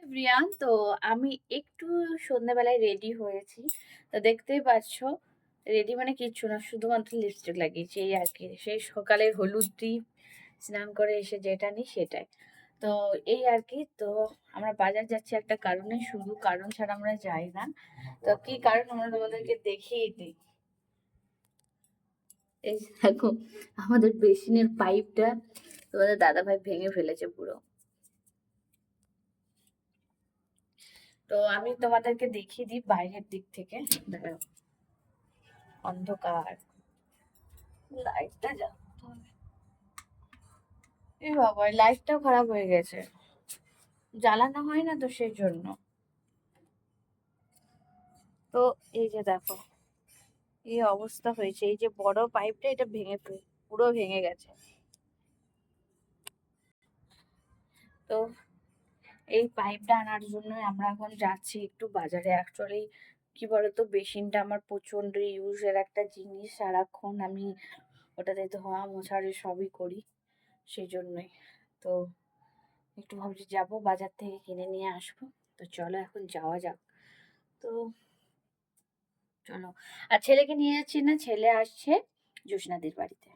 Everyone, তো আমি একটু সন্ধ্যাবেলায় রেডি হয়েছি। তো দেখতেই পাচ্ছ, রেডি মানে কিচ্ছু না, শুধুমাত্র লিপস্টিক লাগিয়েছি এই আর কি। সেই সকালের হলুদ দ্বীপ স্নান করে এসে যেটা নিই সেটাই। তো এই আর কি। তো আমরা বাজার যাচ্ছি একটা কারণে, শুধু কারণ ছাড়া আমরা যাই না। তো কি কারণ আমরা তোমাদেরকে দেখিয়ে দিই। এই যে দেখো, আমাদের বেসিনের পাইপটা তোমাদের দাদাভাই ভেঙে ফেলেছে পুরো। তো আমি তোমাদেরকে দেখিয়ে দিই বাইরের দিক থেকে। দেখো, অন্ধকার, লাইটটা জ্বালাতে হবে। এ বাবা, লাইটটাও খারাপ হয়ে গেছে, জ্বালানো হয় না তো সেই জন্য। তো এই যে দেখো, এই অবস্থা হয়েছে। এই যে বড় পাইপটা, এটা পুরো ভেঙে গেছে। তো এই পাইপটা আনার জন্য আমরা এখন যাচ্ছি একটু বাজারে। অ্যাকচুয়ালি কি বলতো, বেসিনটা আমার প্রচন্ড ইউজের একটা জিনিস, সারাক্ষণ আমি ওটাতে ধোয়া মোছাড়ি সবই করি, সেই জন্যই। তো একটু ভাবছি যাবো বাজার থেকে কিনে নিয়ে আসবো। তো চলো এখন যাওয়া যাক। তো চলো। আর ছেলেকে নিয়ে যাচ্ছি না, ছেলে আসছে জোসনাদির বাড়িতে।